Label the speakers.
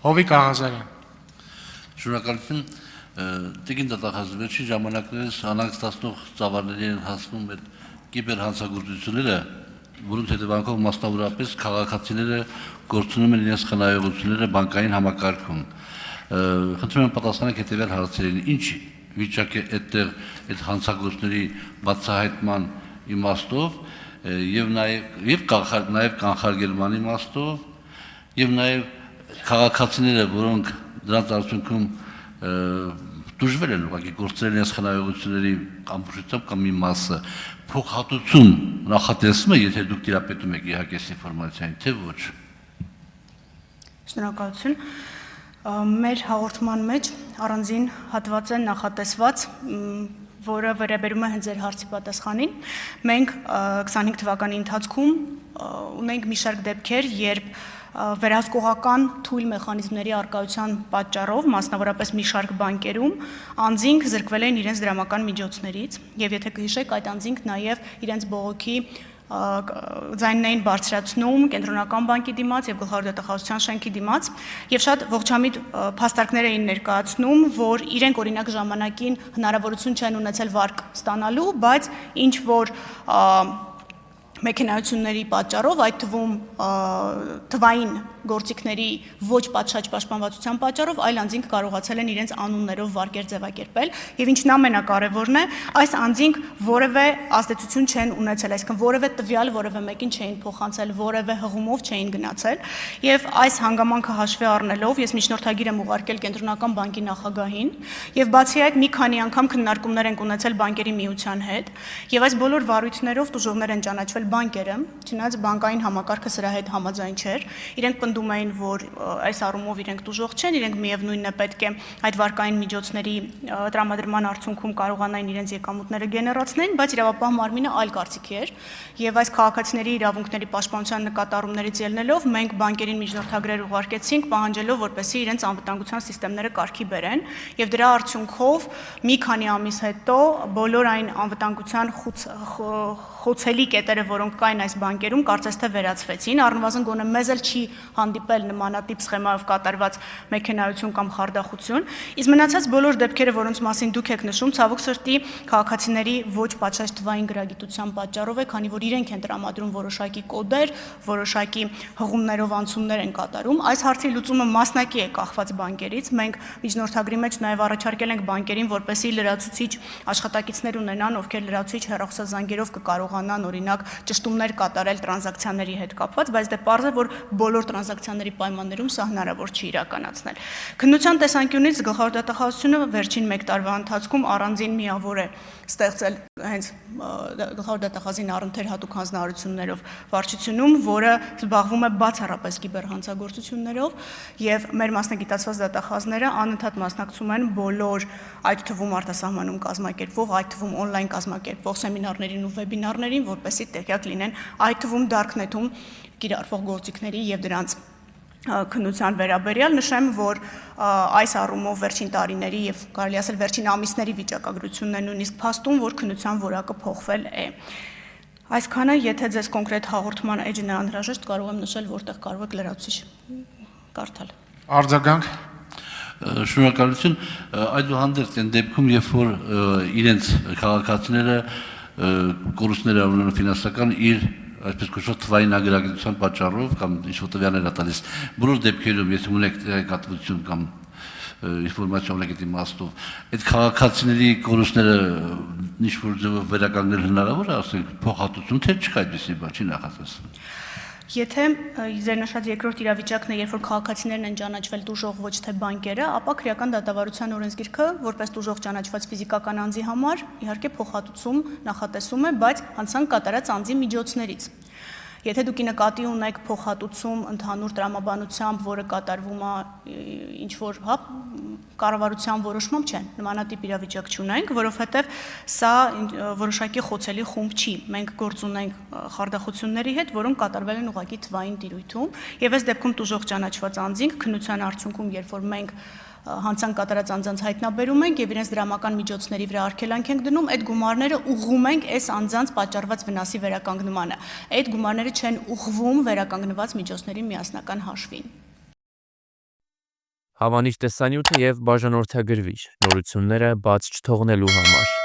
Speaker 1: Հովիկ Աղազարյան։
Speaker 2: Շնորհակալություն։ Տիկին դատախազի ժամանակներից անհանգստացնող ծավալների են հասնում այդ կիբերհանցագործությունները, որոնց հետևանքով մասնավորապես քաղաքացիները գործունում են իրենց խնայողությունները բանկային համակարգում։ Խնդրում եմ պատասխանեք հետևյալ հարցերին. ինչ վիճակ է այդտեղ այդ հանցագործների բացահայտման իմաստով եւ նաեւ կանխարգելման իմաստով եւ նաեւ քաղաքացիները, որոնք դրանց արդյունքում դժվար են ուղղակի գործել իրենց խնայողությունների ամբողջությամբ կամ մի մասը, փոխհատուցում նախատեսվում է, եթե դուք տիրապետում եք իհարկե այս ինֆորմացիային, թե ոչ։
Speaker 3: Շնորհակալություն։ Մեր հաղորդման մեջ առանձին հատված է նախատեսված, որը վերաբերում է հենց ձեր հարցի պատասխանին։ Մենք 25 թվականի ընթացքում ունենք մի շարք դեպքեր, երբ վերահսկողական թույլ մեխանիզմների առկայության պատճառով, մասնավորապես մի շարք բանկերում, անձինք զրկվել են իրենց դրամական միջոցներից, եւ եթե կհիշեք, այդ անձինք նաեւ իրենց բողոքի ձայնն էին բարձրացնում կենտրոնական բանկի դիմաց եւ գլխավոր դատախազության շենքի դիմաց եւ շատ ողջամիտ փաստարկներ էին ներկայացնում, որ իրենք օրինակ ժամանակին հնարավորություն չեն ունեցել վարկ ստանալու, բայց ինչ որ մեքենայությունների պատճառով, այդ թվում թվային գործիքների ոչ պատշաճ պաշտպանվածության պատճառով այլ անձինք կարողացել են իրենց անուններով վարկեր ձևակերպել եւ ինչն ամենակարևորն է, այս անձինք որևէ ազդեցություն չեն ունեցել, այսինքն որևէ տվյալ որևէ մեկին չէին փոխանցել, որևէ հղումով չէին գնացել եւ այս հանգամանքը հաշվի առնելով ես միջնորդագիր եմ ուղարկել կենտրոնական բանկի նախագահին եւ բացի այդ մի քանի անգամ քննարկումներ են ունեցել բանկերի միության հետ եւ այս բոլոր վարույթներով տուժողներ են ճանաչվել բանկերը, չնայած բանկային համակարգը սրա հետ համաձայն չէր, իրենք պնդում էին, որ այս առումով իրենք տուժող չեն, իրենք միևնույնն է պետք է այդ վարկային միջոցների տրամադրման արդյունքում կարողանային իրենց եկամուտները գեներացնեն, բայց իրավապահ մարմինը այլ կարծիքի էր, եւ այս քաղաքացիների իրավունքների պաշտպանության նկատառումներից ելնելով մենք բանկերին միջնորդագրեր ուղարկեցինք, պահանջելով, որպեսզի իրենց անվտանգության սիստեմները կարգի բերեն, եւ դրա արդյունքով մի քանի ամիս հետո բոլոր այն անվտանգության խոցելի կետերը, որոնք կային այս բանկերում, կարծես թե վերացվեցին, առնվազն գոնե մեզ էլ չի հանդիպել նմանատիպ սխեմայով կատարված մեքենայություն կամ խարդախություն, իսկ մնացած բոլոր դեպքերը, որոնց մասին դուք եք նշում, ցավոք սրտի քաղաքացիների ոչ պատշաճ թվային գրագիտության պատճառով է, քանի որ իրենք են տրամադրում որոշակի կոդեր, որոշակի հղումներով անցումներ են կատարում։ Այս հարցի լուծումը մասնակի է կախված բանկերից։ Մենք միջնորդագրի մեջ նաև առաջարկել ենք բանկերին, որպեսզի լրացուցիչ աշխատակիցներ ունենան, ովքեր լրացուցիչ հեռախոսազանգերով կկարողանան օրինակ ճշտումներ կատարել տրանզակցիաների հետ կապված, բայց դե պարզ է, որ բոլոր տրանզակցիաների պայմաններում սա հնարավոր չի իրականացնել։ Քննության տեսանկյունից գլխավոր դատախազությունը վերջին 1 տարվա ընթացքում առանձին միավոր է ստեղծել հենց գլխավոր դատախազին առընթեր հատուկ հանձնարարություններով վարչությունում, որը զբաղվում է բացառապես կիբերհանցագործություններով եւ մեր մասնագիտացված դատախազները անընդհատ մասնակցում են բոլոր այդ թվում արտասահմանում կազմակերպվող, այդ թվում օնլայն կազմակերպվող սեմինարներին ու վեբինարներին, որպեսզի տեղյակ լինեն այդ թվում դարքնեթում կիրառվող գործիքների եւ դրանց քննության վերաբերյալ նշեմ, որ այս առումով վերջին տարիների եւ կարելի ասել վերջին ամիսների վիճակագրությունն է նույնիսկ փաստում, որ քննության որակը փոխվել է։ Այսքանը, եթե ձեզ կոնկրետ հաղորդման էջն է անհրաժեշտ, կարող եմ նշել, որտեղ կարող եք լրացուցիչ կարդալ։
Speaker 1: Արձագանք։
Speaker 2: Շնորհակալություն։ Այդուհանդերձ այն դեպքում, երբ որ իրենց քաղաքացիները կորուստներ ունեն ֆինանսական իր այսպես կոչված թվային ագրագիտության պատճառով կամ ինչ-որ տվյալներ տալիս, բոլոր դեպքերում, եթե ունեք տեղեկատվություն կամ ինֆորմացիա ունեք այդ իմաստով, այդ քաղաքացիների կորուստները ինչ-որ ձևով վերականգնել հնարավոր է, ասենք փոխհատուցում, թե չկա այդպիսի բան, չի նախատեսվում։
Speaker 3: Եթե ձեր նշած երկրորդ իրավիճակն է, երբ որ քաղաքացիներն են ճանաչվել տուժող ոչ թե բանկերը, ապա քրեական դատավարության օրենսգիրքը որպես տուժող ճանաչված ֆիզիկական անձի համար իհարկե փոխհատուցում նախատեսում է, բայց հանցանք կատարած անձի միջոցներից։ Եթե դուք նկատի ունեք փոխհատուցում ընդհանուր տրամաբանությամբ, որը կատարվում է ինչ-որ կառավարության որոշմամբ չէ, նմանատիպ իրավիճակ չունենք, որովհետև սա որոշակի խոցելի խումբ չի։ Մենք գործ ունենք խարդախությունների հետ, որոնք կատարվել են ուղղակի թվային տիրույթում, եւ այս դեպքում տուժող ճանաչված անձինք քննության արդյունքում, երբ որ մենք հանցանք կատարած անձանց հայտնաբերում ենք եւ իրենց դրամական միջոցների վրա արգելանք ենք դնում, այդ գումարները ուղղում ենք այս անձանց պատճառված վնասի վերականգնմանը։ Այդ գումարները չեն ուղղվում վերականգնված միջոցների միասնական հաշվին։
Speaker 1: Հավանիր տեսանյութը եւ բաժանորդագրվիր նորությունները բաց չթողնելու համար։